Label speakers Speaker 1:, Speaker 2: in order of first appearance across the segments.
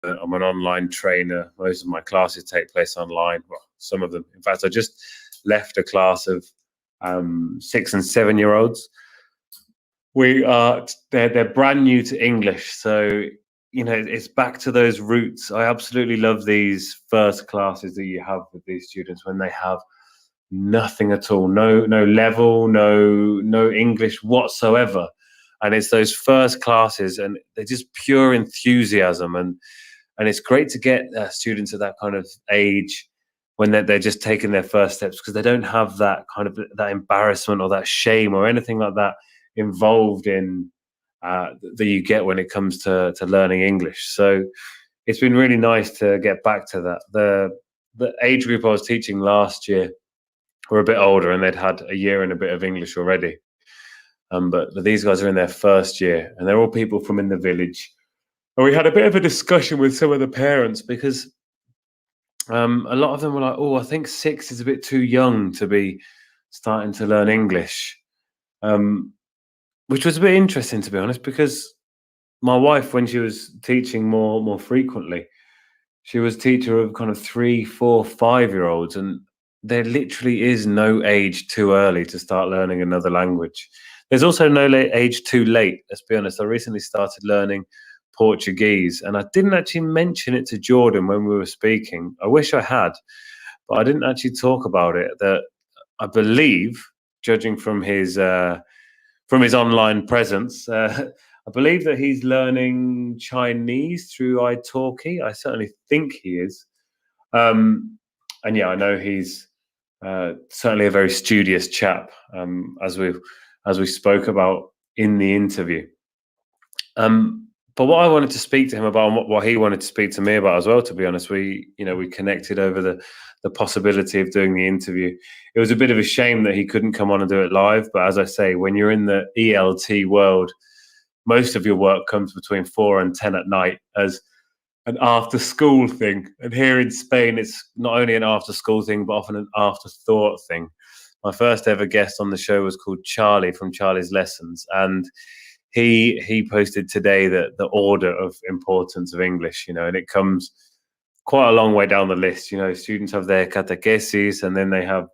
Speaker 1: I'm an online trainer. Most of my classes take place online. Well, some of them. In fact, I just left a class of 6 and 7 year olds. They're brand new to English, so it's back to those roots. I absolutely love these first classes that you have with these students when they have nothing at all, no level, no English whatsoever, and it's those first classes, and they're just pure enthusiasm, and it's great to get students at that kind of age when they're just taking their first steps, because they don't have that kind of that embarrassment or that shame or anything like that involved in that you get when it comes to learning English. So it's been really nice to get back to that. The age group I was teaching last year were a bit older, and they'd had a year and a bit of English already. But these guys are in their first year, and they're all people from in the village. And we had a bit of a discussion with some of the parents, because a lot of them were like, "Oh, I think 6 is a bit too young to be starting to learn English," which was a bit interesting, to be honest, because my wife, when she was teaching more frequently, she was teacher of kind of 3, 4, 5 year olds, and there literally is no age too early to start learning another language. There's also no age too late. Let's be honest. I recently started learning Portuguese, and I didn't actually mention it to Jordan when we were speaking. I wish I had, but I didn't actually talk about it. That I believe, judging from his online presence, I believe that he's learning Chinese through italki. I certainly think he is. And yeah, I know he's certainly a very studious chap, as we spoke about in the interview. But what I wanted to speak to him about, and what he wanted to speak to me about as well, to be honest, we connected over the possibility of doing the interview. It was a bit of a shame that he couldn't come on and do it live, but as I say, when you're in the ELT world, most of your work comes between 4 and 10 at night as an after school thing. And here in Spain, it's not only an after school thing, but often an afterthought thing. My first ever guest on the show was called Charlie from Charlie's Lessons, and he posted today the order of importance of English, and it comes quite a long way down the list. Students have their catechesis, and then they have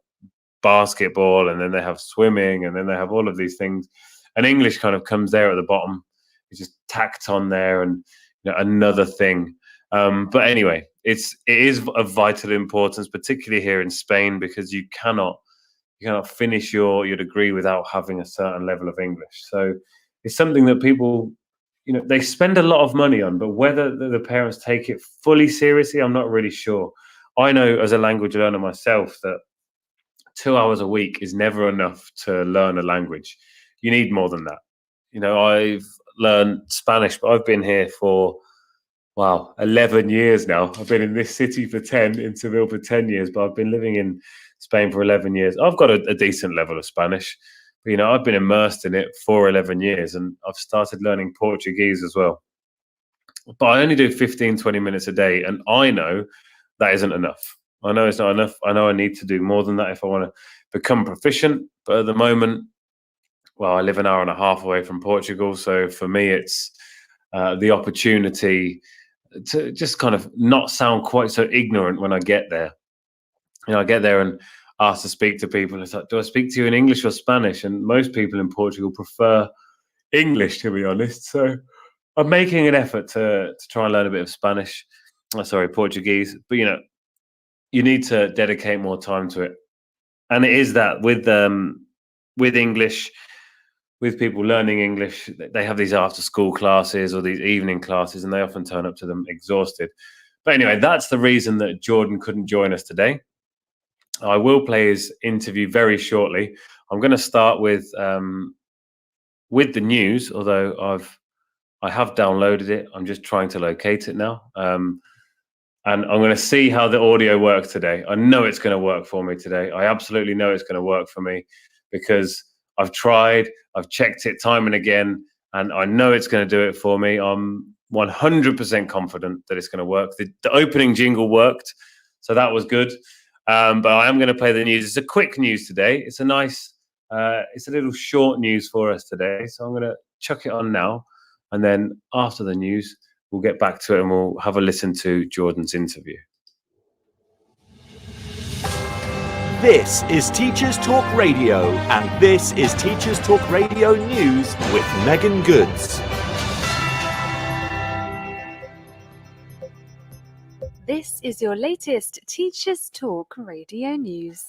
Speaker 1: basketball, and then they have swimming, and then they have all of these things, and English kind of comes there at the bottom. It's just tacked on there, and another thing. But anyway, it is of vital importance, particularly here in Spain, because you cannot finish your degree without having a certain level of English. So it's something that people, they spend a lot of money on, but whether the parents take it fully seriously, I'm not really sure. I know as a language learner myself that 2 hours a week is never enough to learn a language. You need more than that. I've learned Spanish, but I've been here for 11 years now. I've been in this city for 10, in Seville for 10 years, but I've been living in Spain for 11 years. I've got a decent level of Spanish, but I've been immersed in it for 11 years, and I've started learning Portuguese as well. But I only do 15, 20 minutes a day, and I know that isn't enough. I know it's not enough. I know I need to do more than that if I want to become proficient. But at the moment, I live an hour and a half away from Portugal. So for me, it's the opportunity to just kind of not sound quite so ignorant when I get there. I get there and ask to speak to people. It's like, do I speak to you in English or Spanish? And most people in Portugal prefer English, to be honest. So I'm making an effort to try and learn a bit of Spanish. Portuguese. But you need to dedicate more time to it. And it is that with English, with people learning English, they have these after school classes or these evening classes, and they often turn up to them exhausted. But anyway, that's the reason that Jordan couldn't join us today. I will play his interview very shortly. I'm going to start with the news, although I have downloaded it. I'm just trying to locate it now. And I'm going to see how the audio works today. I know it's going to work for me today. I absolutely know it's going to work for me, because I've tried, I've checked it time and again, and I know it's going to do it for me. I'm 100% confident that it's going to work. The opening jingle worked, so that was good. But I am going to play the news. It's a quick news today. It's a nice, it's a little short news for us today. So I'm going to chuck it on now. And then after the news, we'll get back to it and we'll have a listen to Jordan's interview.
Speaker 2: This is Teachers Talk Radio, and this is Teachers Talk Radio News with Megan Goods.
Speaker 3: This is your latest Teachers Talk Radio News.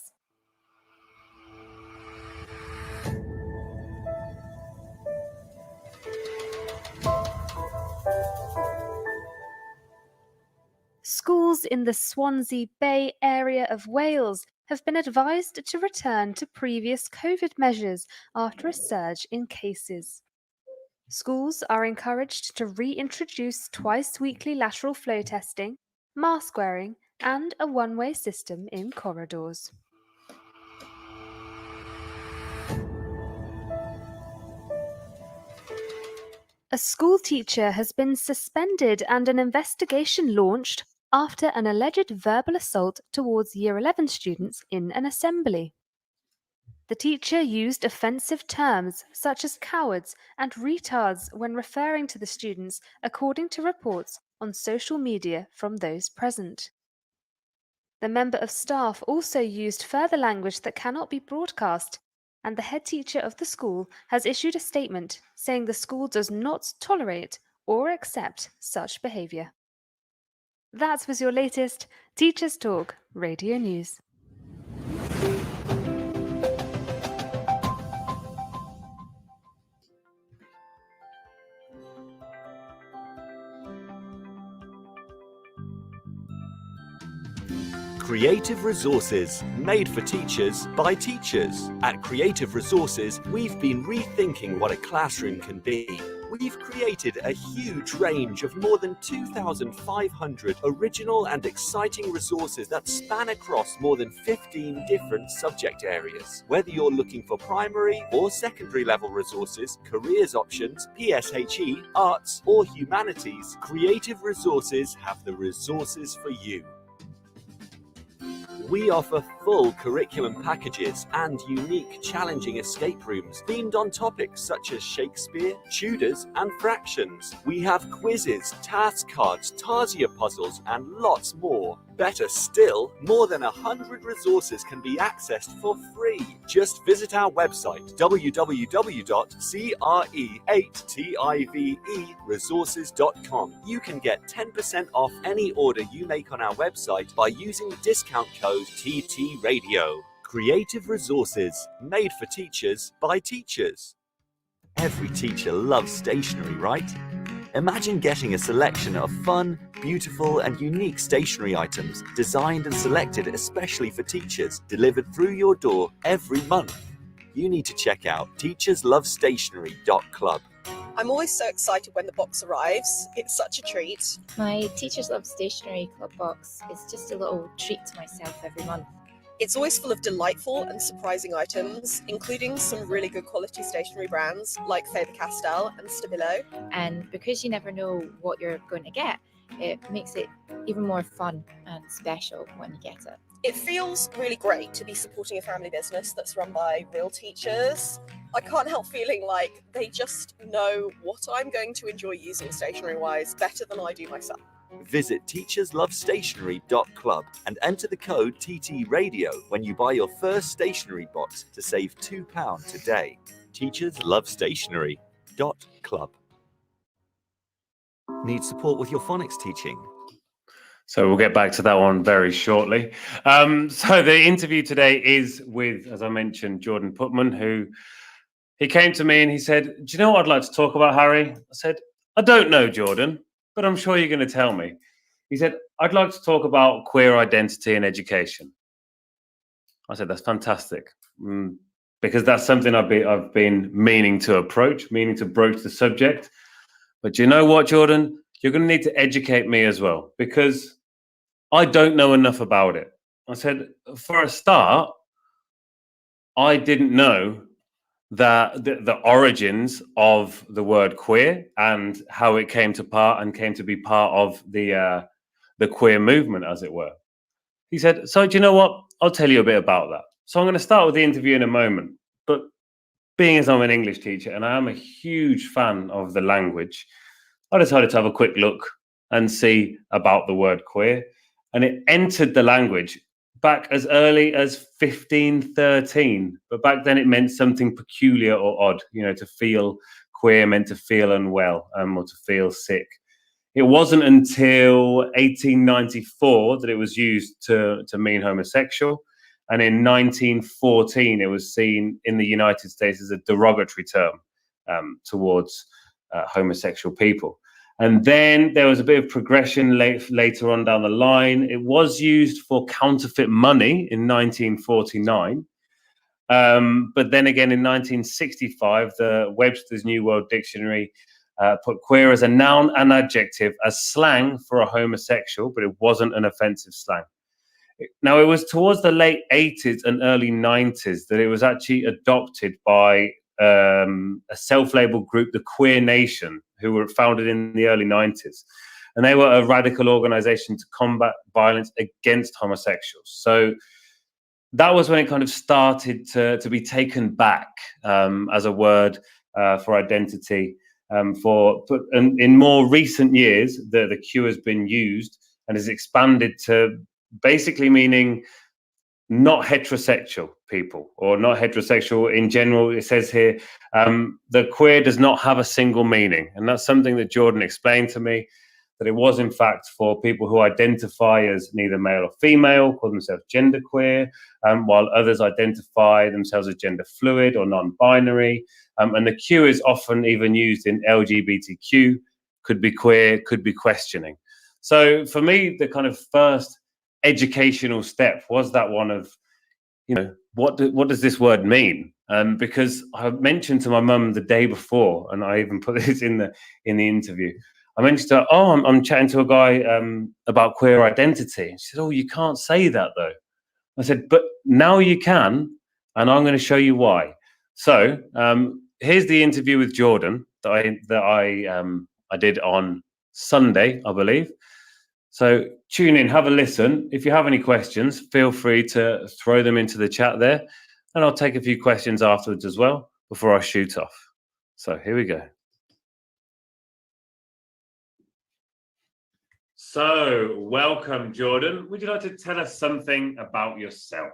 Speaker 3: Schools in the Swansea Bay area of Wales have been advised to return to previous COVID measures after a surge in cases. Schools are encouraged to reintroduce twice-weekly lateral flow testing, mask wearing, and a one-way system in corridors. A school teacher has been suspended and an investigation launched after an alleged verbal assault towards Year 11 students in an assembly. The teacher used offensive terms such as cowards and retards when referring to the students, according to reports on social media from those present. The member of staff also used further language that cannot be broadcast, and the head teacher of the school has issued a statement saying the school does not tolerate or accept such behaviour. That was your latest Teachers Talk Radio News.
Speaker 2: Creative Resources, made for teachers by teachers. At Creative Resources, we've been rethinking what a classroom can be. We've created a huge range of more than 2,500 original and exciting resources that span across more than 15 different subject areas. Whether you're looking for primary or secondary level resources, careers options, PSHE, arts, or humanities, Creative Resources have the resources for you. We offer full curriculum packages and unique, challenging escape rooms themed on topics such as Shakespeare, Tudors, and fractions. We have quizzes, task cards, Tarsier puzzles, and lots more. Better still, more than 100 resources can be accessed for free. Just visit our website, www.cre8tiveresources.com. You can get 10% off any order you make on our website by using the discount code TTRadio. Creative Resources, made for teachers by teachers. Every teacher loves stationery, right? Imagine getting a selection of fun, beautiful, and unique stationery items designed and selected especially for teachers, delivered through your door every month. You need to check out teacherslovestationery.club.
Speaker 4: I'm always so excited when the box arrives. It's such a treat.
Speaker 5: My Teachers Love Stationery Club box is just a little treat to myself every month.
Speaker 4: It's always full of delightful and surprising items, including some really good quality stationery brands like Faber-Castell and Stabilo.
Speaker 5: And because you never know what you're going to get, it makes it even more fun and special when you get it.
Speaker 4: It feels really great to be supporting a family business that's run by real teachers. I can't help feeling like they just know what I'm going to enjoy using stationery-wise better than I do myself.
Speaker 2: Visit teacherslovestationery.club and enter the code TTRadio when you buy your first stationery box to save £2 today. teacherslovestationery.club. Need support with your phonics teaching?
Speaker 1: So we'll get back to that one very shortly. So the interview today is with, as I mentioned, Jordan Putman, who he came to me and he said, "Do you know what I'd like to talk about, Harry?" I said, "I don't know, Jordan, but I'm sure you're going to tell me." He said, "I'd like to talk about queer identity and education." I said, "That's fantastic," because that's something I've been meaning to broach the subject. But you know what, Jordan? You're going to need to educate me as well, because I don't know enough about it. I said, for a start, I didn't know that the origins of the word queer and how it came to be part of the queer movement, as it were. He said, "So do you know what? I'll tell you a bit about that." So I'm going to start with the interview in a moment. But being as I'm an English teacher and I am a huge fan of the language, I decided to have a quick look and see about the word queer. And it entered the language back as early as 1513. But back then it meant something peculiar or odd. To feel queer meant to feel unwell, or to feel sick. It wasn't until 1894 that it was used to mean homosexual. And in 1914, it was seen in the United States as a derogatory term towards homosexual people. And then there was a bit of progression later on down the line. It was used for counterfeit money in 1949. But then again, in 1965, the Webster's New World Dictionary put queer as a noun and adjective as slang for a homosexual, but it wasn't an offensive slang. Now, it was towards the late 80s and early 90s that it was actually adopted by a self-labeled group, the Queer Nation, who were founded in the early 90s. And they were a radical organization to combat violence against homosexuals. So that was when it kind of started to be taken back as a word for identity. In more recent years, the Q has been used and has expanded to basically meaning not heterosexual people, or not heterosexual in general. It says here, the queer does not have a single meaning. And that's something that Jordan explained to me, that it was in fact for people who identify as neither male or female, call themselves genderqueer, while others identify themselves as gender fluid or non-binary. And the Q is often even used in LGBTQ, could be queer, could be questioning. So for me, the kind of first educational step was that one of, what does this word mean? Because I mentioned to my mum the day before, and I even put this in the interview. I mentioned to her, I'm chatting to a guy about queer identity. She said, you can't say that though. I said, but now you can, and I'm going to show you why. So here's the interview with Jordan that I did on Sunday, I believe. So tune in, have a listen. If you have any questions, feel free to throw them into the chat there, and I'll take a few questions afterwards as well before I shoot off. So here we go. So welcome, Jordan. Would you like to tell us something about yourself?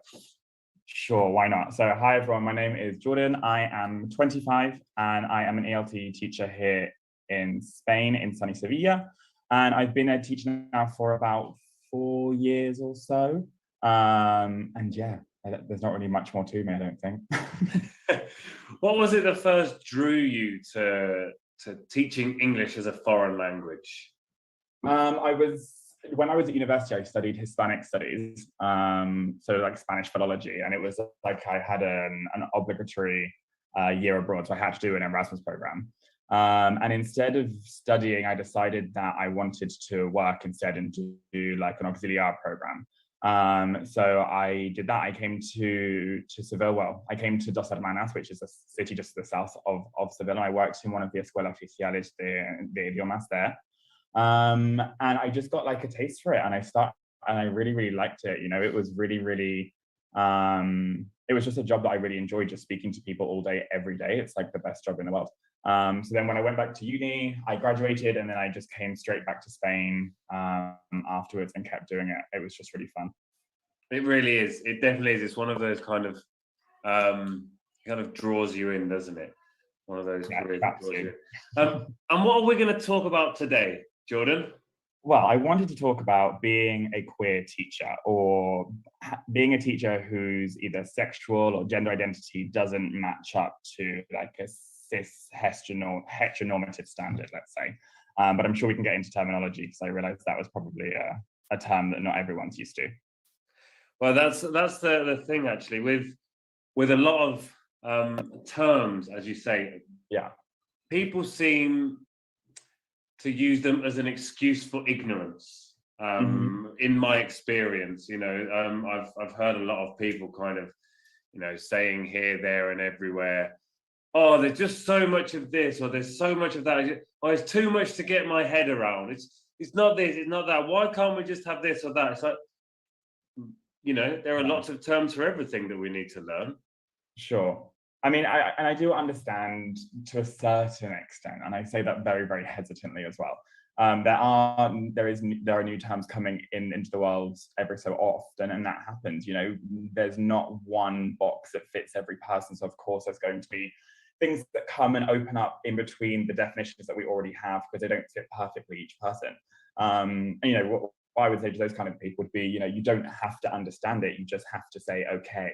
Speaker 6: Sure, why not? So hi everyone, my name is Jordan. I am 25 and I am an ELT teacher here in Spain, in sunny Sevilla. And I've been a teacher now for about 4 years or so. And yeah, there's not really much more to me, I don't think.
Speaker 1: What was it that first drew you to teaching English as a foreign language?
Speaker 6: When I was at university, I studied Hispanic studies, so like Spanish philology, and it was like I had an obligatory year abroad, so I had to do an Erasmus program. And instead of studying, I decided that I wanted to work instead and do like an auxiliar program. So I did that. I came to Seville. Well, I came to Dos Hermanas, which is a city just to the south of Seville. And I worked in one of the Escuela Oficiales de Idiomas there. And I just got like a taste for it, and I really, really liked it. It was really, really, it was just a job that I really enjoyed, just speaking to people all day, every day. It's like the best job in the world. So then when I went back to uni, I graduated, and then I just came straight back to Spain afterwards and kept doing it. It was just really fun.
Speaker 1: It really is. It definitely is. It's one of those kind of draws you in, doesn't it? One of those careers that draws you in. And what are we going to talk about today, Jordan?
Speaker 6: Well, I wanted to talk about being a queer teacher, or being a teacher whose either sexual or gender identity doesn't match up to like a cis heteronormative standard, let's say. But I'm sure we can get into terminology, because I realized that was probably a term that not everyone's used to.
Speaker 1: Well, that's the thing, actually, with a lot of terms, as you say.
Speaker 6: Yeah.
Speaker 1: People seem to use them as an excuse for ignorance. In my experience, I've heard a lot of people kind of, saying here, there, and everywhere, there's just so much of this, or there's so much of that. It's too much to get my head around. It's not this, it's not that. Why can't we just have this or that? It's like, there are lots of terms for everything that we need to learn.
Speaker 6: Sure. I mean, I do understand to a certain extent, and I say that very, very hesitantly as well. There are new terms coming into the world every so often, and that happens. You know, there's not one box that fits every person. So of course, there's going to be things that come and open up in between the definitions that we already have because they don't fit perfectly each person. And, you know, what I would say to those kind of people would be, you know, you don't have to understand it. You just have to say okay,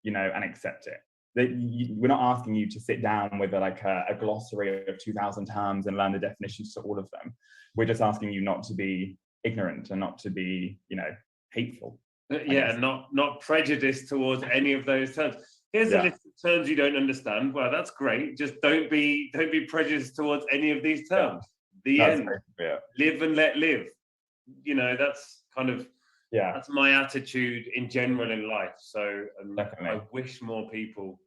Speaker 6: you know, and accept it. We're not asking you to sit down with a glossary of 2,000 terms and learn the definitions to all of them. We're just asking you not to be ignorant and not to be, you know, hateful.
Speaker 1: Yeah, and not prejudiced towards any of those terms. Here's a list of terms you don't understand. Well, that's great. Just don't be prejudiced towards any of these terms. The end. Live and let live. You know, that's kind of that's my attitude in general in life. So I wish more people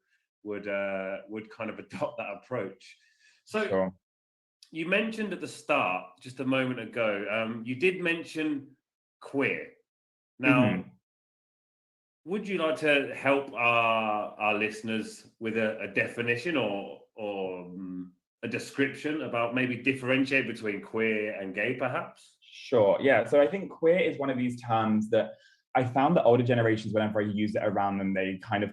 Speaker 1: would kind of adopt that approach. So you mentioned at the start, just a moment ago, you did mention queer. Now, would you like to help our listeners with a definition or a description about maybe differentiate between queer and gay, perhaps?
Speaker 6: Sure. Yeah. So I think queer is one of these terms that I found that older generations, whenever I use it around them, they kind of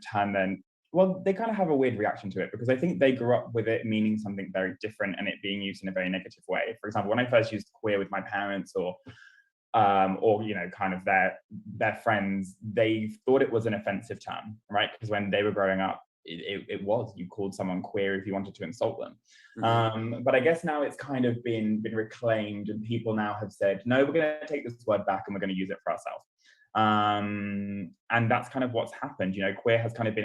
Speaker 6: they kind of have a weird reaction to it because I think they grew up with it meaning something very different and it being used in a very negative way. For example, when I first used queer with my parents or you know, kind of their friends, they thought it was an offensive term, right? Because when they were growing up, it was, you called someone queer if you wanted to insult them. But I guess now it's kind of been reclaimed and people now have said, no, we're going to take this word back and we're going to use it for ourselves. And that's kind of what's happened. You know, queer has kind of been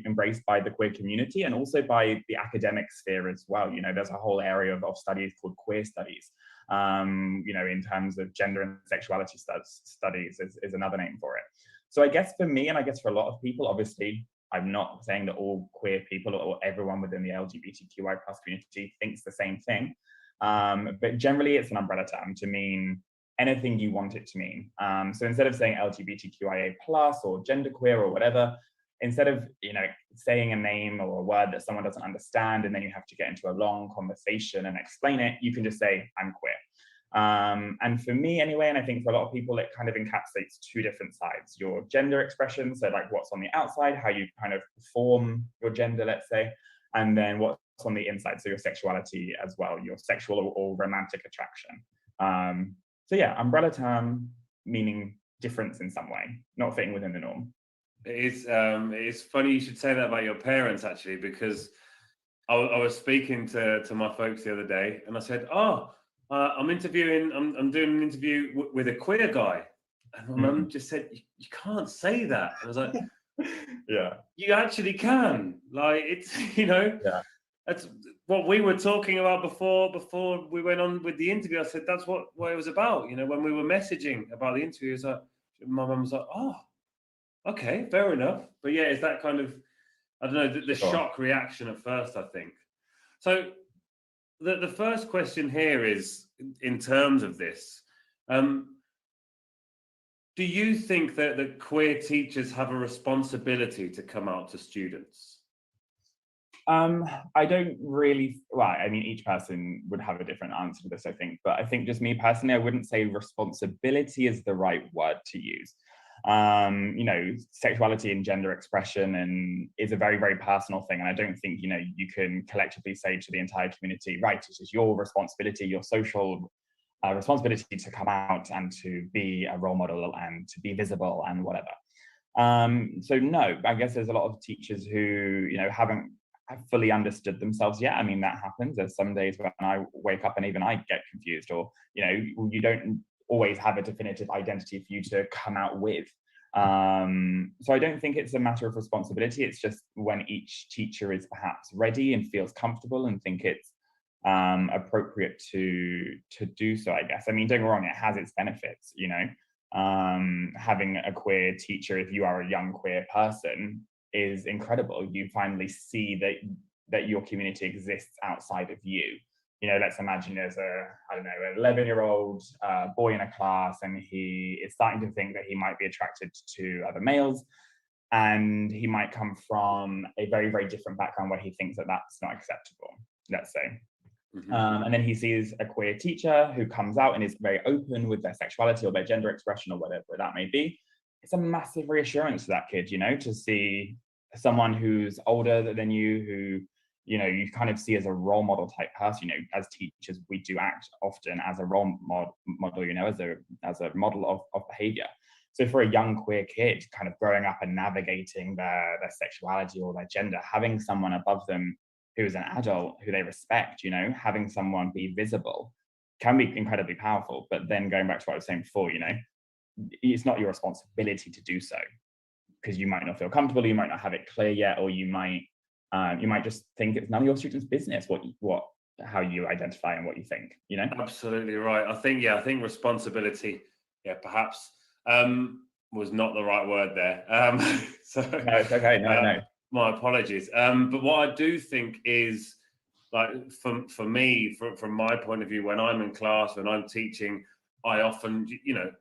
Speaker 6: embraced by the queer community and also by the academic sphere as well. You know, there's a whole area of studies called queer studies. You know, in terms of gender and sexuality studies is another name for it. So I guess for me, and I guess for a lot of people, obviously, I'm not saying that all queer people or everyone within the LGBTQI+ community thinks the same thing. But generally, it's an umbrella term to mean anything you want it to mean. So instead of saying LGBTQIA+ or genderqueer or whatever, instead of, you know, saying a name or a word that someone doesn't understand and then you have to get into a long conversation and explain it, you can just say, I'm queer. And for me anyway, and I think for a lot of people, it kind of encapsulates two different sides. Your gender expression, so like what's on the outside, how you kind of perform your gender, let's say, and then what's on the inside, so your sexuality as well, your sexual or romantic attraction. So yeah, umbrella term meaning difference in some way, not fitting within the norm.
Speaker 1: It's funny you should say that about your parents, actually, because I was speaking to my folks the other day and I said, I'm doing an interview with a queer guy. And my mum just said, you can't say that. And I was like,
Speaker 6: yeah,
Speaker 1: you actually can. Like, it's, you know, that's what we were talking about before we went on with the interview. I said, that's what it was about. You know, when we were messaging about the interview, it's like, my mum was like, oh, okay, fair enough. But yeah, it's that kind of, I don't know, the shock reaction at first, I think. So the first question here is, in terms of this, do you think that queer teachers have a responsibility to come out to students?
Speaker 6: I don't really, well, I mean, each person would have a different answer to this, I think, but I think just me personally, I wouldn't say responsibility is the right word to use. You know, sexuality and gender expression and is a very, very personal thing. And I don't think, you know, you can collectively say to the entire community, right, it is your responsibility, your social responsibility to come out and to be a role model and to be visible and whatever. So no, I guess there's a lot of teachers who, you know, haven't fully understood themselves yet. I mean, that happens. There's some days when I wake up and even I get confused, or, you know, you don't always have a definitive identity for you to come out with. So I don't think it's a matter of responsibility. It's just when each teacher is perhaps ready and feels comfortable and think it's appropriate to do so, I guess. I mean, don't get me wrong, it has its benefits, you know. Having a queer teacher, if you are a young queer person, is incredible. You finally see that your community exists outside of you. You know, let's imagine there's an 11-year-old boy in a class and he is starting to think that he might be attracted to other males. and he might come from a very, very different background where he thinks that that's not acceptable, let's say. And then he sees a queer teacher who comes out and is very open with their sexuality or their gender expression or whatever that may be. It's a massive reassurance to that kid, you know, to see someone who's older than you, who, you know, you kind of see as a role model type person. You know, as teachers, we do act often as a role model, you know, as a model of behavior. So for a young queer kid kind of growing up and navigating their sexuality or their gender, having someone above them who's an adult who they respect, you know, having someone be visible can be incredibly powerful. But then going back to what I was saying before, you know, it's not your responsibility to do so, because you might not feel comfortable, you might not have it clear yet, or you might just think it's none of your students' business how you identify and what you think, you know?
Speaker 1: Absolutely right. I think responsibility, perhaps was not the right word there. So
Speaker 6: no, it's okay. No.
Speaker 1: My apologies. But what I do think is, like, for me, from my point of view, when I'm in class, when I'm teaching, I often, you know,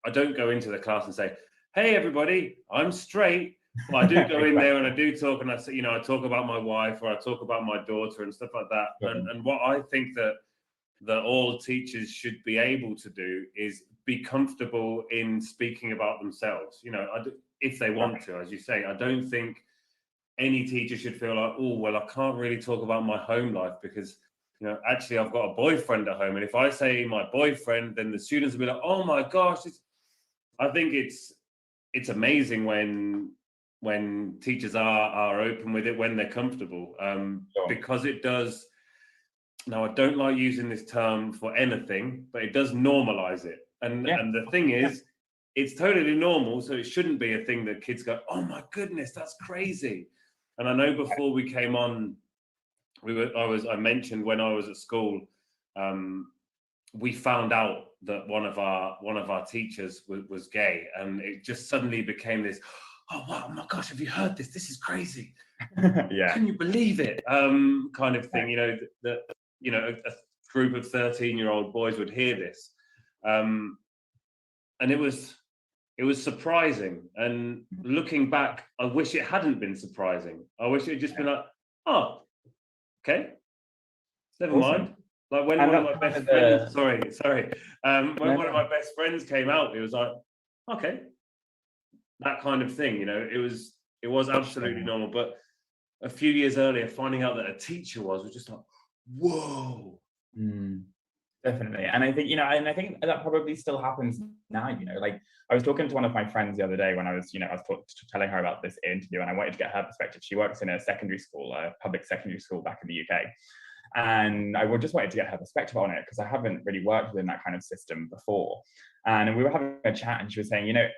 Speaker 1: I don't go into the class and say, "Hey, everybody, I'm straight." Well, I do go in there and I do talk, and I say, you know, I talk about my wife or I talk about my daughter and stuff like that. And what I think that all teachers should be able to do is be comfortable in speaking about themselves. You know, if they want to, as you say. I don't think any teacher should feel like, oh, well, I can't really talk about my home life because, you know, actually I've got a boyfriend at home, and if I say my boyfriend, then the students will be like, oh my gosh. I think it's amazing when teachers are open with it, when they're comfortable, because it does. Now, I don't like using this term for anything, but it does normalize it. And the thing is, it's totally normal, so it shouldn't be a thing that kids go, oh my goodness, that's crazy. And I know before we came on, I mentioned when I was at school, we found out that one of our teachers was gay, and it just suddenly became this, oh wow, oh my gosh, have you heard this? This is crazy. Can you believe it? Kind of thing. You know, that a group of 13-year-old boys would hear this, and it was surprising. And looking back, I wish it hadn't been surprising. I wish it had just been like, oh, okay, never mind. Like when one of my best friends, one of my best friends came out, it was like, okay, that kind of thing. You know, it was absolutely normal. But a few years earlier, finding out that a teacher was just like, whoa.
Speaker 6: Definitely. And I think, you know, I think that probably still happens now, you know, like I was talking to one of my friends the other day when I was telling her about this interview, and I wanted to get her perspective. She works in a secondary school, a public secondary school back in the UK. And I just wanted to get her perspective on it because I haven't really worked within that kind of system before. And we were having a chat, and she was saying, you know,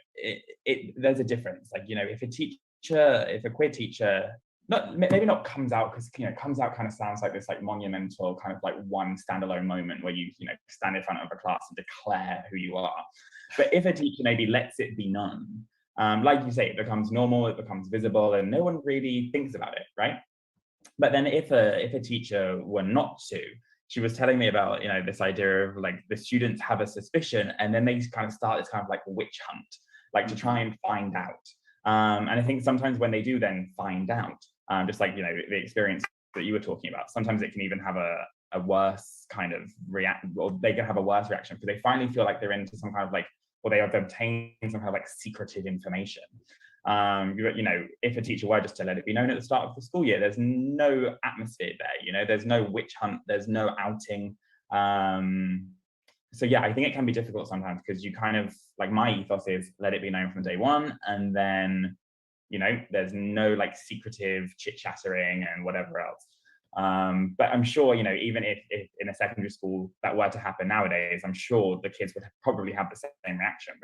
Speaker 6: there's a difference. Like, you know, if a queer teacher, maybe not comes out, because, you know, comes out kind of sounds like this like monumental kind of like one standalone moment where you stand in front of a class and declare who you are. But if a teacher maybe lets it be known, like you say, it becomes normal, it becomes visible, and no one really thinks about it, right? But then if a teacher were not to, she was telling me about, you know, this idea of like the students have a suspicion, and then they kind of start this kind of like witch hunt, like to try and find out. And I think sometimes when they do then find out, just like, you know, the experience that you were talking about, sometimes it can even have a worse kind of or they can have a worse reaction because they finally feel like they're into some kind of like, or they have obtained some kind of like secretive information. You know, if a teacher were just to let it be known at the start of the school year, there's no atmosphere there, you know, there's no witch hunt, there's no outing. So yeah, I think it can be difficult sometimes because you kind of, like, my ethos is let it be known from day one, and then, you know, there's no like secretive chit-chattering and whatever else. But I'm sure, you know, even if in a secondary school that were to happen nowadays, I'm sure the kids would probably have the same reaction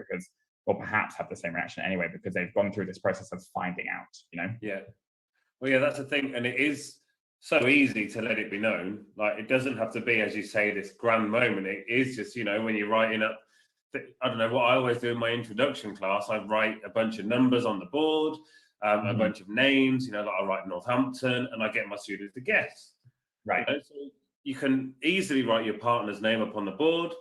Speaker 6: or perhaps have the same reaction anyway, because they've gone through this process of finding out, you know?
Speaker 1: Yeah. Well, yeah, that's the thing. And it is so easy to let it be known. Like, it doesn't have to be, as you say, this grand moment. It is just, you know, when you're writing up, I don't know what I always do in my introduction class, I write a bunch of numbers on the board, a bunch of names, you know, like I write Northampton, and I get my students to guess.
Speaker 6: Right.
Speaker 1: You know? So you can easily write your partner's name up on the board.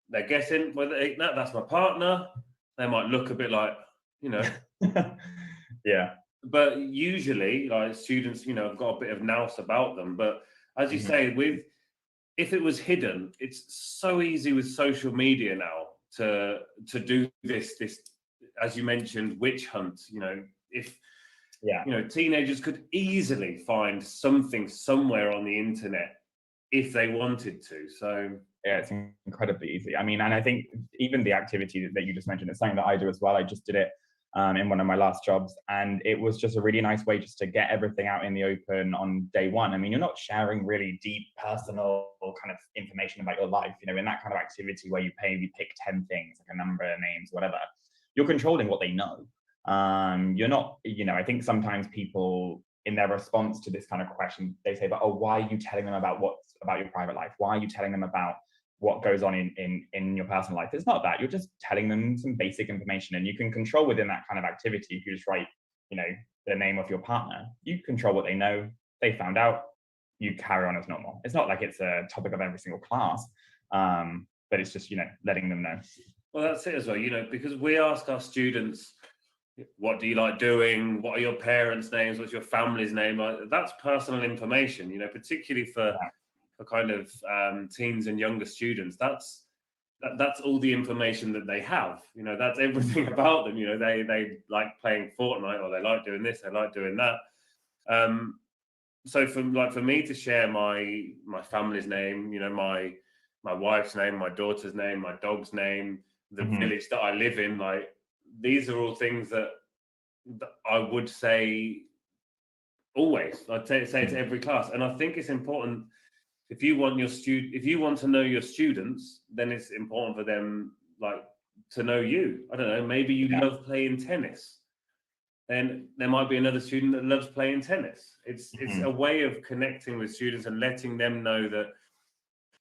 Speaker 1: They're guessing whether that's my partner. They might look a bit like, you know,
Speaker 6: Yeah.
Speaker 1: But usually, like, students, you know, have got a bit of nous about them. But as you
Speaker 6: Mhm.
Speaker 1: say, if it was hidden, it's so easy with social media now to do this, as you mentioned, witch hunt. You know, if
Speaker 6: Yeah.
Speaker 1: you know, teenagers could easily find something somewhere on the internet if they wanted to. So
Speaker 6: Yeah, it's incredibly easy. I mean, and I think even the activity that you just mentioned is something that I do as well. I just did it in one of my last jobs, and it was just a really nice way just to get everything out in the open on day one. I mean, you're not sharing really deep personal kind of information about your life, you know, in that kind of activity where you pick 10 things, like a number, names, whatever. You're controlling what they know. You're not, you know, I think sometimes people in their response to this kind of question, they say, but oh, why are you telling them about what's about your private life? Why are you telling them about what goes on in your personal life? It's not that. You're just telling them some basic information, and you can control within that kind of activity. If you just write, you know, the name of your partner, you control what they know. They found out, you carry on as normal. It's not like it's a topic of every single class, but it's just, you know, letting them know.
Speaker 1: well, that's it as well, you know, because we ask our students, what do you like doing? What are your parents' names? What's your family's name? That's personal information, you know, particularly for kind of teens and younger students. That's all the information that they have. You know, that's everything about them. You know, they like playing Fortnite, or they like doing this, they like doing that. So for me to share my family's name, you know, my wife's name, my daughter's name, my dog's name, the village that I live in, like, these are all things that I would say always. I'd say to every class, and I think it's important. If you want to know your students, then it's important for them, like, to know you. I don't know, maybe you love playing tennis, then there might be another student that loves playing tennis. It's a way of connecting with students and letting them know that,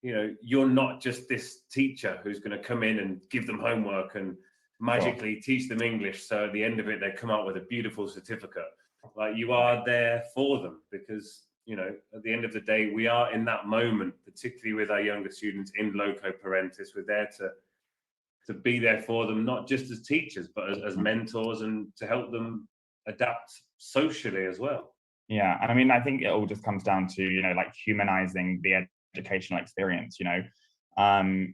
Speaker 1: you know, you're not just this teacher who's going to come in and give them homework and magically teach them English, so at the end of it they come out with a beautiful certificate. Like, you are there for them, because, you know, at the end of the day, we are in that moment, particularly with our younger students in loco parentis. We're there to be there for them, not just as teachers, but as mentors, and to help them adapt socially as well.
Speaker 6: Yeah, and I mean, I think it all just comes down to, you know, like, humanizing the educational experience, you know,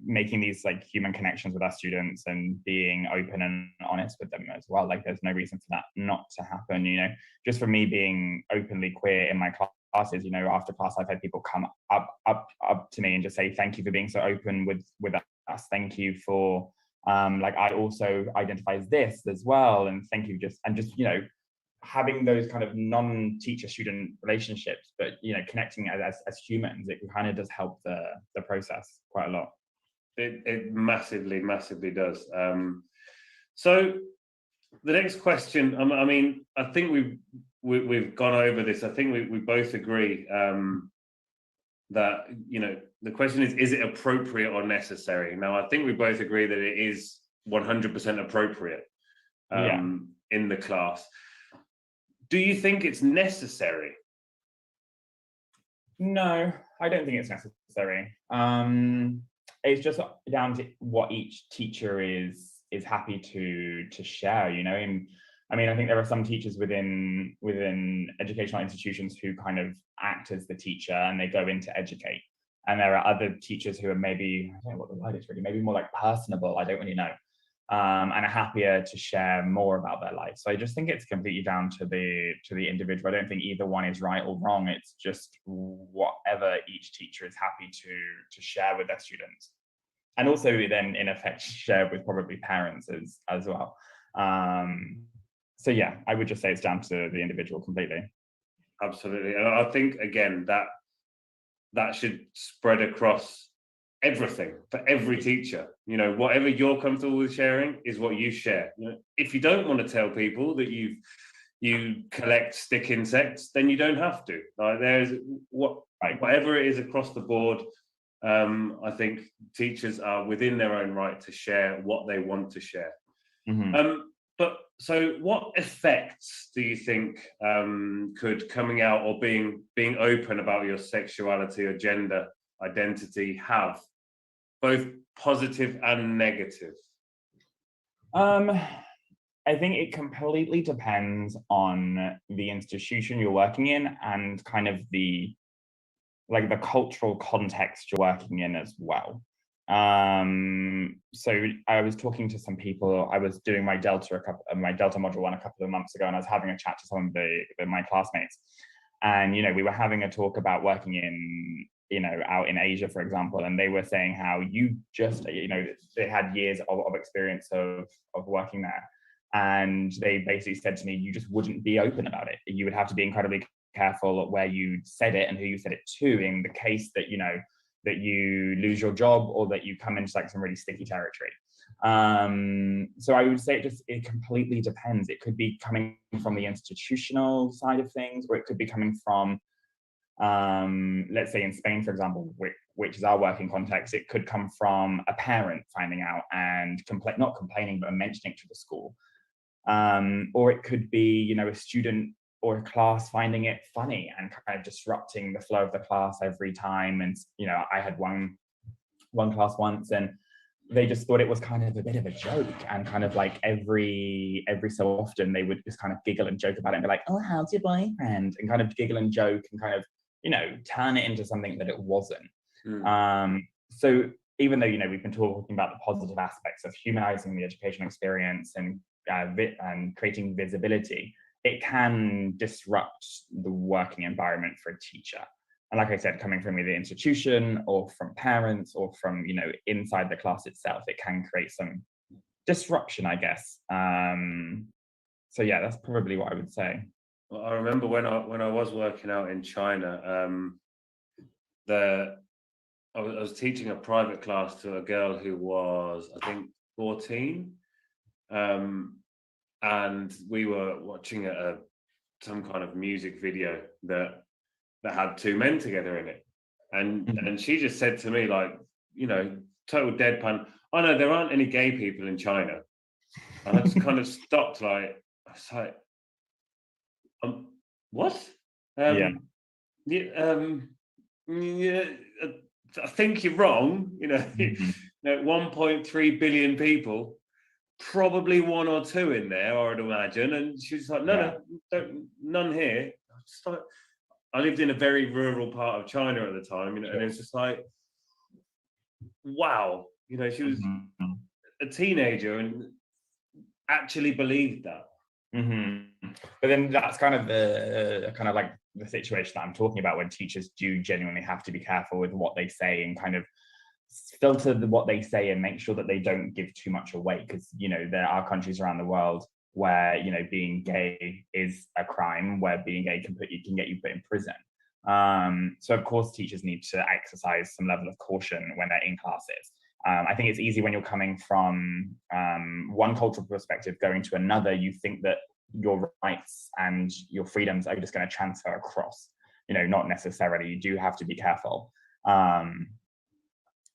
Speaker 6: making these like human connections with our students and being open and honest with them as well. Like, there's no reason for that not to happen, you know. Just for me being openly queer in my classes, you know, after class I've had people come up to me and just say, thank you for being so open with us, thank you for like, I also identify as this as well, and thank you, just you know, having those kind of non-teacher student relationships, but, you know, connecting as humans, it kind of does help the process quite a lot.
Speaker 1: It massively does. So the next question, I mean, I think we've gone over this. I think we both agree that, you know, the question is it appropriate or necessary? Now, I think we both agree that it is 100% appropriate in the class. Do you think it's necessary?
Speaker 6: No, I don't think it's necessary. It's just down to what each teacher is happy to share, you know. And I mean, I think there are some teachers within educational institutions who kind of act as the teacher and they go in to educate. And there are other teachers who are maybe, I don't know what the word is really, maybe more like personable, I don't really know, and are happier to share more about their life. So I just think it's completely down to the individual. I don't think either one is right or wrong. It's just whatever each teacher is happy to share with their students. And also then, in effect, share with probably parents as well. So yeah, I would just say it's down to the individual completely.
Speaker 1: Absolutely. And I think, again, that should spread across everything for every teacher. You know, whatever you're comfortable with sharing is what you share. You know, if you don't want to tell people that you collect stick insects, then you don't have to. Like, there's whatever it is across the board. I think teachers are within their own right to share what they want to share. But so what effects do you think could coming out or being open about your sexuality or gender identity have, both positive and negative?
Speaker 6: I I think it completely depends on the institution you're working in and kind of the cultural context you're working in as well. So I was talking to some people. I was doing my Delta module 1 a couple of months ago, and I was having a chat to some of my classmates, and we were having a talk about working in out in Asia, for example, and they were saying how they had years of experience of working there, and they basically said to me, you just wouldn't be open about it. You would have to be incredibly careful where you said it and who you said it to, in the case that that you lose your job or that you come into some really sticky territory. So I would say it completely depends. It could be coming from the institutional side of things, or it could be coming from, let's say in Spain, for example, which is our working context. It could come from a parent finding out and not complaining, but mentioning to the school. Or it could be, a student or a class finding it funny and kind of disrupting the flow of the class every time. And, I had one class once, and they just thought it was kind of a bit of a joke, and kind of every so often they would just kind of giggle and joke about it and be like, oh, how's your boyfriend? And kind of giggle and joke and kind of, turn it into something that it wasn't. So even though, we've been talking about the positive aspects of humanizing the educational experience and creating visibility, it can disrupt the working environment for a teacher. And like I said, coming from either the institution or from parents or from, inside the class itself, it can create some disruption, I guess. So yeah, that's probably what I would say.
Speaker 1: Well, I remember when I was working out in China, I was teaching a private class to a girl who was, I think, 14. And we were watching some kind of music video that had two men together in it, and she just said to me, total deadpan, "Oh no, there aren't any gay people in China." And I just kind of stopped, I was like, what? Yeah, I think you're wrong. 1.3 billion people. Probably one or two in there, I would imagine. And she was like, no, none here. I lived in a very rural part of China at the time, and it was just like, wow, she was a teenager and actually believed that.
Speaker 6: But then that's kind of the situation that I'm talking about, when teachers do genuinely have to be careful with what they say and kind of filter what they say and make sure that they don't give too much away, because there are countries around the world where being gay is a crime, where being gay can get you put in prison. So of course teachers need to exercise some level of caution when they're in classes. I think it's easy when you're coming from one cultural perspective going to another. You think that your rights and your freedoms are just going to transfer across. Not necessarily. You do have to be careful.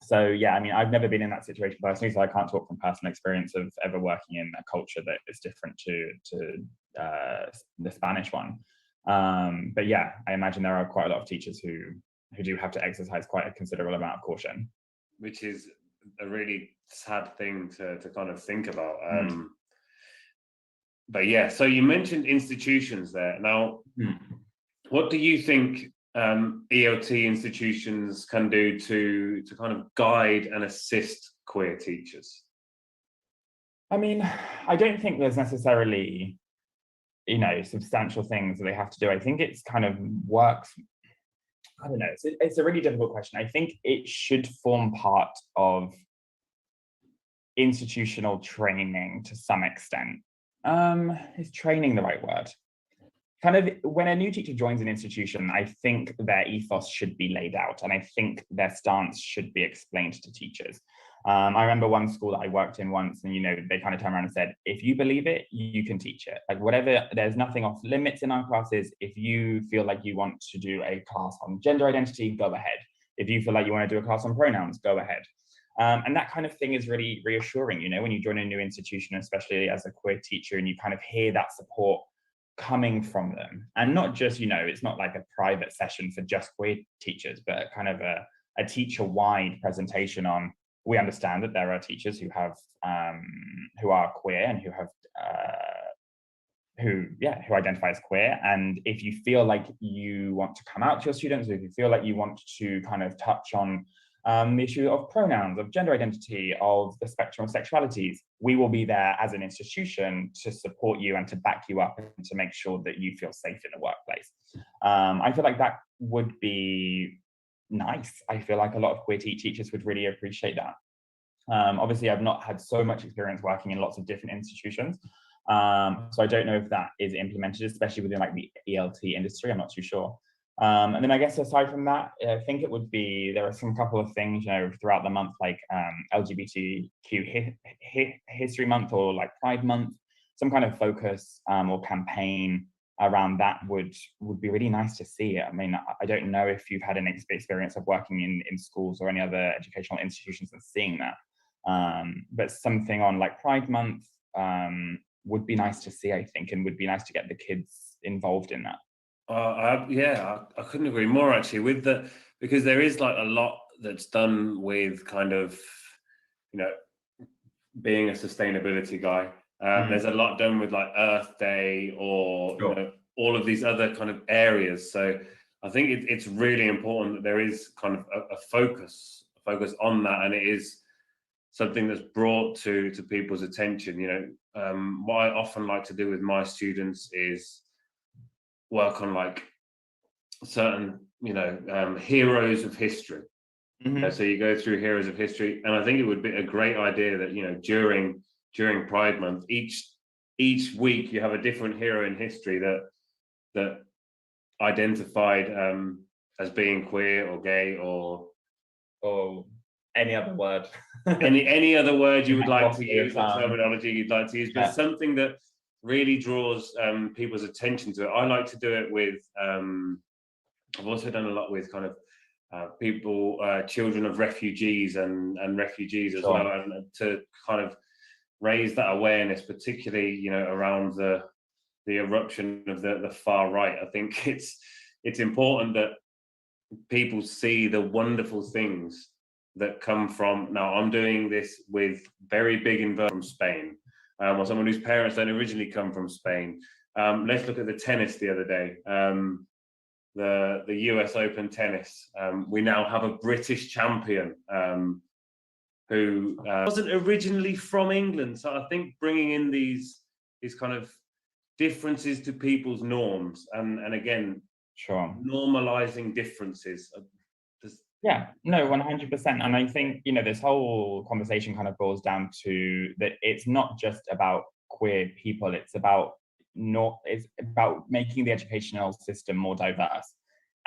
Speaker 6: So yeah, I mean, I've never been in that situation personally, so I can't talk from personal experience of ever working in a culture that is different to the Spanish one. But yeah, I imagine there are quite a lot of teachers who do have to exercise quite a considerable amount of caution.
Speaker 1: Which is a really sad thing to kind of think about. But yeah, so you mentioned institutions there. Now, what do you think ELT institutions can do to kind of guide and assist queer teachers?
Speaker 6: I mean, I don't think there's necessarily, substantial things that they have to do. I think it's kind of works. I don't know. It's a really difficult question. I think it should form part of institutional training to some extent. Is training the right word? Kind of when a new teacher joins an institution, I think their ethos should be laid out, and I think their stance should be explained to teachers. I remember one school that I worked in once, and they kind of turned around and said, if you believe it, you can teach it. Whatever, there's nothing off limits in our classes. If you feel like you want to do a class on gender identity, go ahead. If you feel like you want to do a class on pronouns, go ahead. And that kind of thing is really reassuring, when you join a new institution, especially as a queer teacher, and you kind of hear that support coming from them. And not just, it's not like a private session for just queer teachers, but kind of a teacher-wide presentation on we understand that there are teachers who have who are queer and who have who identify as queer. And if you feel like you want to come out to your students, or if you feel like you want to kind of touch on the issue of pronouns, of gender identity, of the spectrum of sexualities, we will be there as an institution to support you and to back you up and to make sure that you feel safe in the workplace. I feel like that would be nice. I feel like a lot of queer teachers would really appreciate that. Obviously, I've not had so much experience working in lots of different institutions, so I don't know if that is implemented, especially within like the ELT industry. I'm not too sure. And then I guess aside from that, I think it would be, there are some couple of things, you know, throughout the month, like LGBTQ History Month or like Pride Month, some kind of focus or campaign around that would be really nice to see. I mean, I don't know if you've had an experience of working in schools or any other educational institutions and seeing that, but something on like Pride Month would be nice to see, I think, and would be nice to get the kids involved in that.
Speaker 1: I couldn't agree more actually with the, because there is like a lot that's done with kind of, you know, being a sustainability guy. There's a lot done with like Earth Day or you know, all of these other kind of areas. So I think it's really important that there is kind of a focus on that, and it is something that's brought to people's attention. You know, what I often like to do with my students is work on like certain, you know, heroes of history. So you go through heroes of history, and I think it would be a great idea that, you know, during Pride Month, each week you have a different hero in history that identified as being queer or gay or
Speaker 6: any other word,
Speaker 1: any other word you would like to use, or terminology you'd like to use, but something that really draws people's attention to it. I like to do it with, I've also done a lot with kind of people, children of refugees and refugees as well, and to kind of raise that awareness, particularly, you know, around the eruption of the far right. I think it's important that people see the wonderful things that come from, now I'm doing this with very big involvement from Spain, or someone whose parents don't originally come from Spain. Let's look at the tennis the other day, the US Open tennis. We now have a British champion who wasn't originally from England. So I think bringing in these kind of differences to people's norms, and again, normalizing differences.
Speaker 6: Yeah, no, 100%. And I think, you know, this whole conversation kind of boils down to that it's not just about queer people, it's about making the educational system more diverse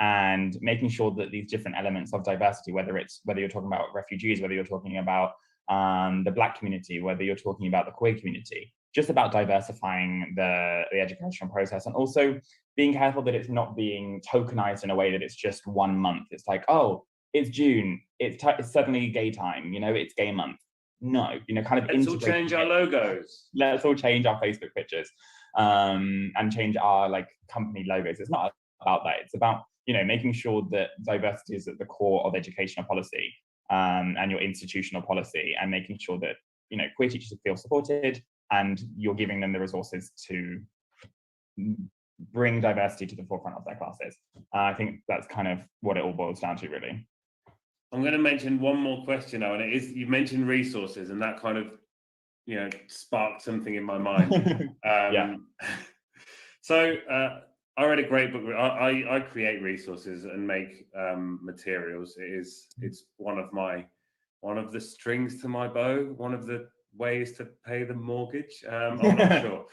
Speaker 6: and making sure that these different elements of diversity, whether you're talking about refugees, whether you're talking about the Black community, whether you're talking about the queer community, just about diversifying the educational process, and also being careful that it's not being tokenized in a way that it's just 1 month. It's like, oh, it's June, it's suddenly gay time, you know, it's gay month. No, you know, kind of
Speaker 1: let's all change our logos.
Speaker 6: Let's all change our Facebook pictures and change our like company logos. It's not about that. It's about, you know, making sure that diversity is at the core of educational policy and your institutional policy, and making sure that, you know, queer teachers feel supported and you're giving them the resources to bring diversity to the forefront of their classes. I think that's kind of what it all boils down to, really.
Speaker 1: I'm going to mention one more question now, and it is, you mentioned resources, and that kind of, you know, sparked something in my mind. So I read a great book. I create resources and make materials. It's one of the strings to my bow, one of the ways to pay the mortgage. I'm not sure.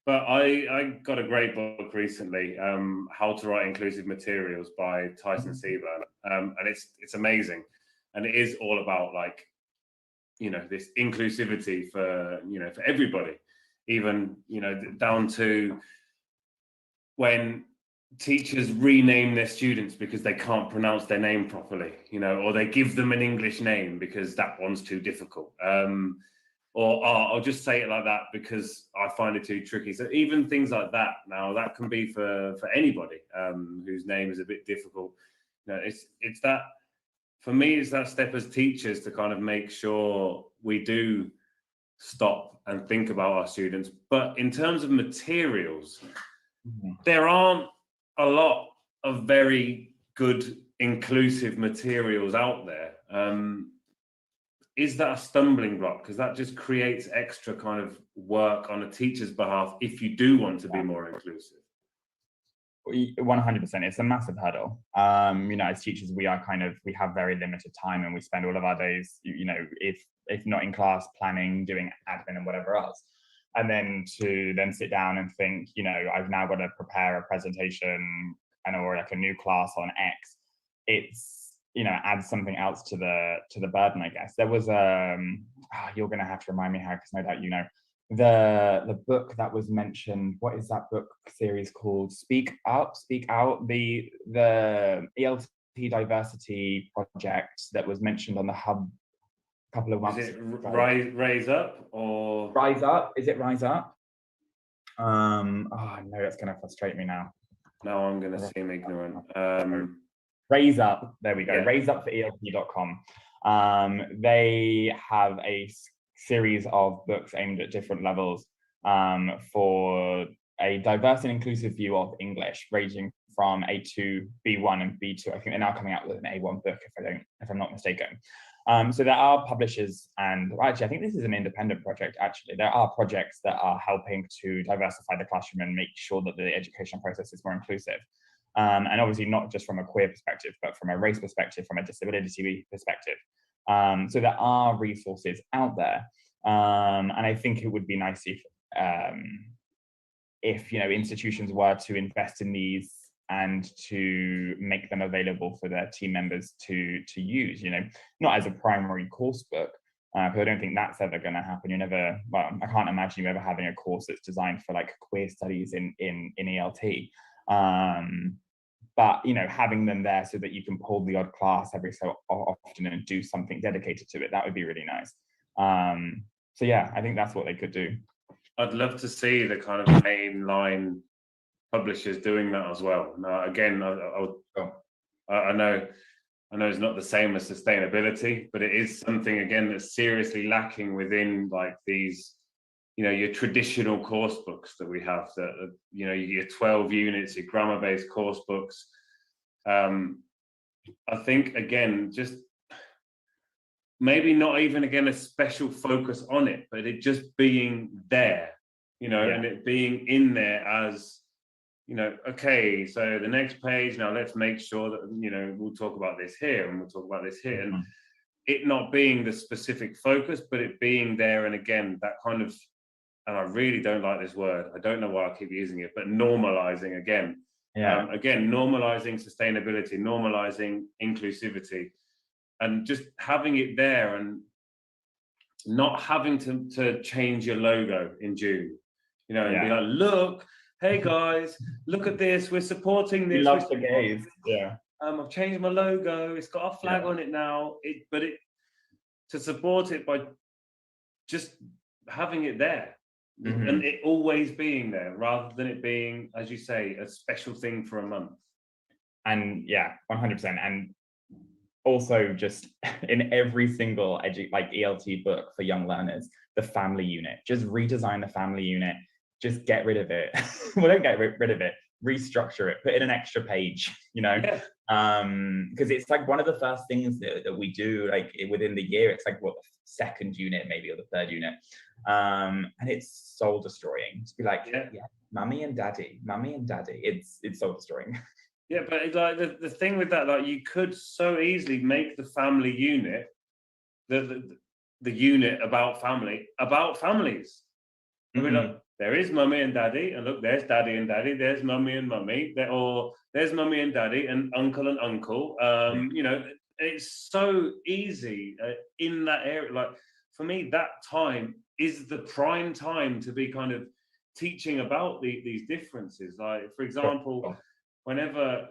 Speaker 1: But I got a great book recently, How to Write Inclusive Materials by Tyson Seaburn, and it's amazing, and it is all about, like, you know, this inclusivity for, you know, for everybody, even, you know, down to when teachers rename their students because they can't pronounce their name properly, you know, or they give them an English name because that one's too difficult. Or I'll just say it like that because I find it too tricky. So even things like that, now that can be for anybody whose name is a bit difficult. You know, it's that for me, it's that step as teachers to kind of make sure we do stop and think about our students. But in terms of materials, there aren't a lot of very good inclusive materials out there. Is that a stumbling block? Because that just creates extra kind of work on a teacher's behalf if you do want to be more inclusive.
Speaker 6: 100%. It's a massive hurdle. As teachers, we have very limited time, and we spend all of our days, if not in class, planning, doing admin and whatever else. And then to sit down and think, I've now got to prepare a presentation or like a new class on X. It's, adds something else to the burden, I guess. There was you're going to have to remind me, Harry, because no doubt the book that was mentioned. What is that book series called? Speak Out. The ELT diversity project that was mentioned on the Hub a couple of months.
Speaker 1: Is it Rise Up or
Speaker 6: Rise Up? Is it Rise Up? No, that's going to frustrate me now.
Speaker 1: No, I'm going to seem ignorant.
Speaker 6: Raise Up. There we go.
Speaker 1: Yeah.
Speaker 6: Raise Up for ELT.com. They have a series of books aimed at different levels for a diverse and inclusive view of English, ranging from A2, B1, and B2. I think they're now coming out with an A1 book, if I'm not mistaken. So there are publishers, and actually, I think this is an independent project. Actually, there are projects that are helping to diversify the classroom and make sure that the education process is more inclusive. And obviously not just from a queer perspective, but from a race perspective, from a disability perspective. So there are resources out there, and I think it would be nice if institutions were to invest in these and to make them available for their team members to use. Not as a primary course book, because I don't think that's ever going to happen. I can't imagine you ever having a course that's designed for like queer studies in ELT. But having them there so that you can pull the odd class every so often and do something dedicated to it, that would be really nice. So yeah, I think that's what they could do.
Speaker 1: I'd love to see the kind of mainline publishers doing that as well. Now, again, I know it's not the same as sustainability, but it is something again that's seriously lacking within like these, your traditional course books that we have. That your 12 units, your grammar-based course books. I think again, just maybe not even again a special focus on it, but it just being there, and it being in there as. Okay, so the next page, now let's make sure that, we'll talk about this here and we'll talk about this here. And it not being the specific focus, but it being there. And again, that kind of, and I really don't like this word. I don't know why I keep using it, but normalizing again.
Speaker 6: Yeah.
Speaker 1: Again, normalizing sustainability, normalizing inclusivity, and just having it there and not having to change your logo in June, and be like, look, hey guys, look at this. We're supporting this.
Speaker 6: We love the gays. Yeah.
Speaker 1: I've changed my logo. It's got a flag on it now. To support it by just having it there, and it always being there, rather than it being, as you say, a special thing for a month.
Speaker 6: And yeah, 100%. And also, just in every single ELT book for young learners, the family unit. Just redesign the family unit. Just get rid of it. Well, don't get rid of it. Restructure it. Put in an extra page. Because it's like one of the first things that we do, like within the year. It's like the second unit, maybe, or the third unit, and it's soul destroying. To be like, mummy and daddy. It's soul destroying.
Speaker 1: Yeah, but it's like the thing with that, like you could so easily make the family unit, the unit about families. I mean, like, there is mummy and daddy, and look, there's daddy and daddy, there's mummy and mummy, or there's mummy and daddy and uncle. It's so easy in that area. Like for me, that time is the prime time to be kind of teaching about these differences. Like, for example, whenever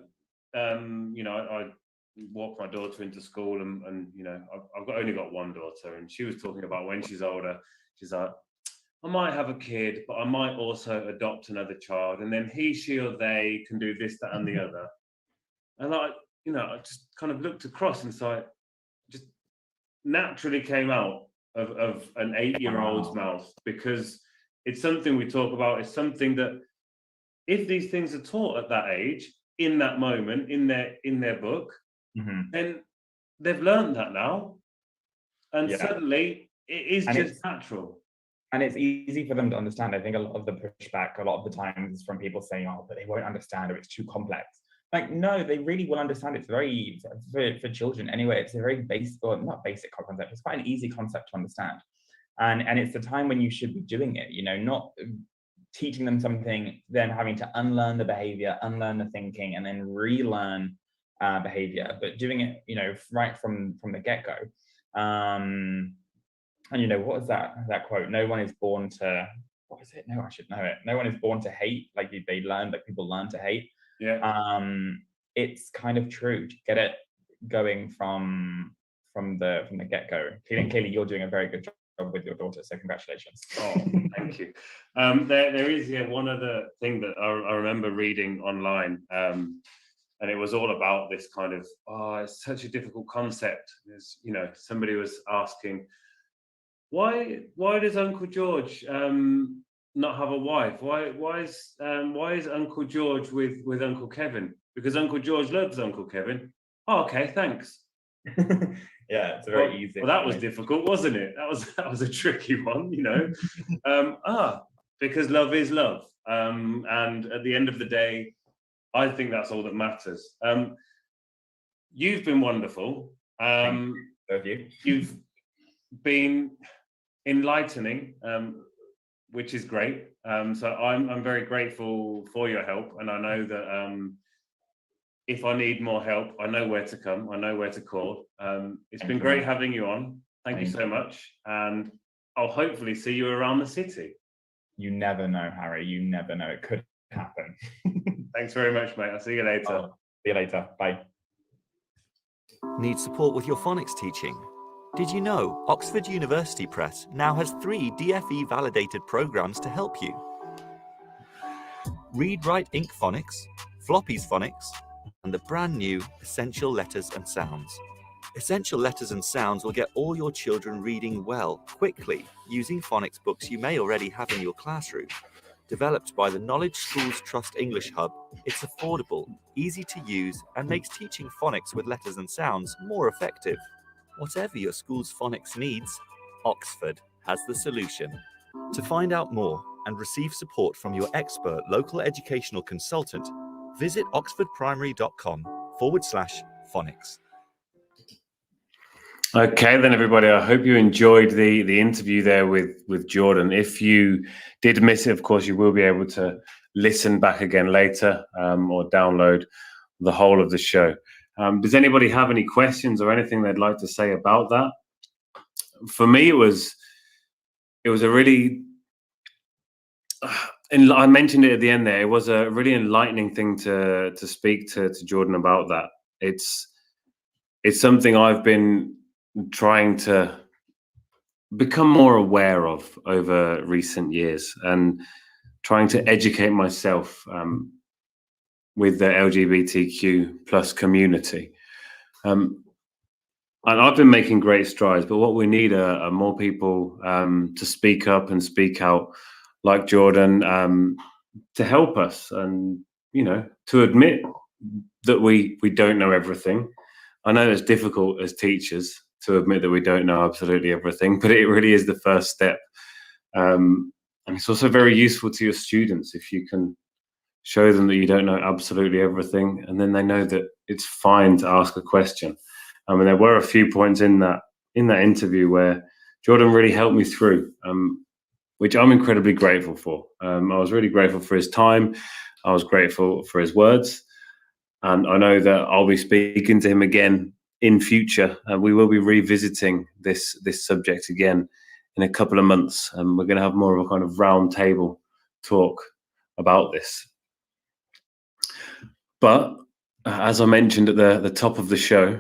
Speaker 1: I walk my daughter into school, and I've only got one daughter, and she was talking about when she's older, she's like, I might have a kid, but I might also adopt another child, and then he, she, or they can do this, that, and the other. And I just kind of looked across and it's like, naturally came out of an 8-year-old's mouth, because it's something we talk about. It's something that, if these things are taught at that age, in that moment, in their book, then they've learned that now, and suddenly it is just natural.
Speaker 6: And it's easy for them to understand. I think a lot of the pushback, a lot of the times, from people saying, "Oh, but they won't understand, or it's too complex." Like, no, they really will understand. It's very, for children anyway, it's a very basic, or not basic concept. It's quite an easy concept to understand, and it's the time when you should be doing it. You know, not teaching them something, then having to unlearn the behavior, unlearn the thinking, and then relearn behavior, but doing it, you know, right from the get-go. And you know, what is that quote? No one is born to, what is it? No, I should know it. No one is born to hate. Like they learn, like people learn to hate.
Speaker 1: Yeah.
Speaker 6: It's kind of true to get it going from the get-go. Clearly, you're doing a very good job with your daughter, so congratulations.
Speaker 1: Oh, thank you. There is one other thing that I remember reading online, and it was all about this kind of, it's such a difficult concept. There's, you know, somebody was asking, why does Uncle George not have a wife? Why is Uncle George with Uncle Kevin? Because Uncle George loves Uncle Kevin. Oh, okay, thanks.
Speaker 6: Yeah, it's very easy.
Speaker 1: Well, that was difficult, wasn't it? That was a tricky one, you know. Because love is love, and at the end of the day, I think that's all that matters. You've been wonderful.
Speaker 6: Thank you.
Speaker 1: You've been enlightening, which is great. So I'm very grateful for your help, and I know that if I need more help, I know where to come. I know where to call. It's been great having you on. Thank you so much, and I'll hopefully see you around the city.
Speaker 6: You never know, Harry. You never know. It could happen.
Speaker 1: Thanks very much, mate. I'll see you later.
Speaker 6: See you later. Bye.
Speaker 2: Need support with your phonics teaching? Did you know Oxford University Press now has 3 DFE validated programs to help you? Read Write Inc Phonics, Floppy's Phonics, and the brand new Essential Letters and Sounds. Essential Letters and Sounds will get all your children reading well, quickly, using phonics books you may already have in your classroom. Developed by the Knowledge Schools Trust English Hub, it's affordable, easy to use, and makes teaching phonics with letters and sounds more effective. Whatever your school's phonics needs, Oxford has the solution. To find out more and receive support from your expert local educational consultant, visit oxfordprimary.com/phonics.
Speaker 1: Okay, then, everybody, I hope you enjoyed the interview there with Jordan. If you did miss it, of course, you will be able to listen back again later, or download the whole of the show. Does anybody have any questions or anything they'd like to say about that? For me, it was a really, and I mentioned it at the end there, it was a really enlightening thing to speak to Jordan about that. It's something I've been trying to become more aware of over recent years, and trying to educate myself with the LGBTQ plus community. And I've been making great strides, but what we need are more people to speak up and speak out, like Jordan, to help us, and, you know, to admit that we don't know everything. I know it's difficult as teachers to admit that we don't know absolutely everything, but it really is the first step. And it's also very useful to your students if you can show them that you don't know absolutely everything, and then they know that it's fine to ask a question. I mean, there were a few points in that interview where Jordan really helped me through, which I'm incredibly grateful for. I was really grateful for his time. I was grateful for his words. And I know that I'll be speaking to him again in future. We will be revisiting this subject again in a couple of months. And we're going to have more of a kind of round table talk about this. But as I mentioned at the top of the show,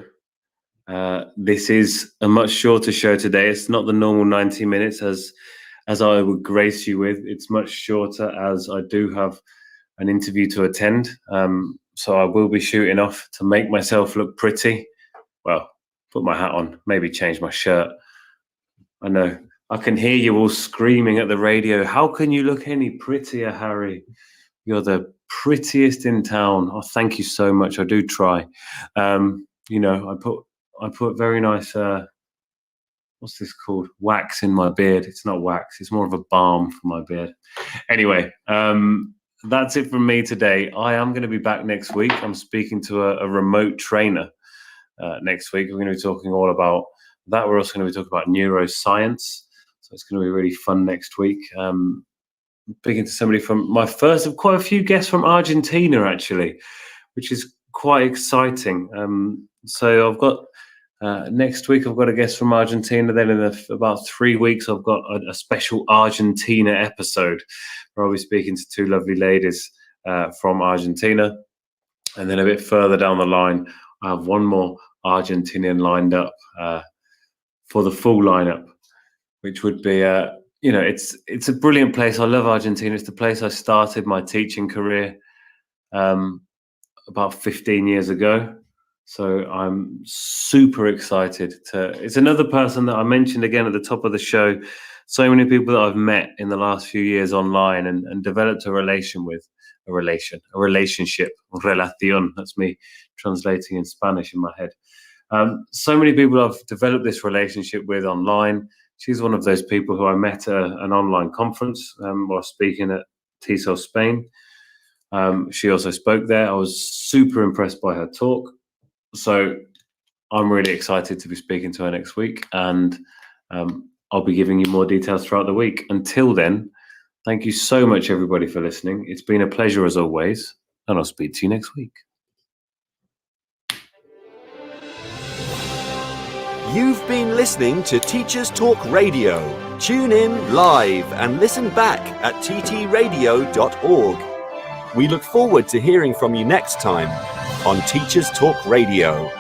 Speaker 1: this is a much shorter show today. It's not the normal 90 minutes as I would grace you with. It's much shorter as I do have an interview to attend. So I will be shooting off to make myself look pretty. Well, put my hat on, maybe change my shirt. I know. I can hear you all screaming at the radio. How can you look any prettier, Harry? You're the prettiest in town. Oh, thank you so much. I do try. I put very nice, what's this called? Wax in my beard. It's not wax. It's more of a balm for my beard. Anyway, that's it from me today. I am going to be back next week. I'm speaking to a remote trainer next week. We're going to be talking all about that. We're also going to be talking about neuroscience. So it's going to be really fun next week. Speaking to somebody from my first of quite a few guests from Argentina, actually, which is quite exciting. So I've got next week, I've got a guest from Argentina. Then in about 3 weeks, I've got a special Argentina episode where I'll be speaking to two lovely ladies from Argentina. And then a bit further down the line, I have one more Argentinian lined up for the full lineup, which would be, it's a brilliant place. I love Argentina. It's the place I started my teaching career about 15 years ago. So I'm super excited it's another person that I mentioned again at the top of the show. So many people that I've met in the last few years online and developed a relationship. Relación. That's me translating in Spanish in my head. So many people I've developed this relationship with online. She's one of those people who I met at an online conference while speaking at TESOL Spain. She also spoke there. I was super impressed by her talk. So I'm really excited to be speaking to her next week, and I'll be giving you more details throughout the week. Until then, thank you so much, everybody, for listening. It's been a pleasure as always, and I'll speak to you next week.
Speaker 2: You've been listening to Teachers Talk Radio. Tune in live and listen back at ttradio.org. We look forward to hearing from you next time on Teachers Talk Radio.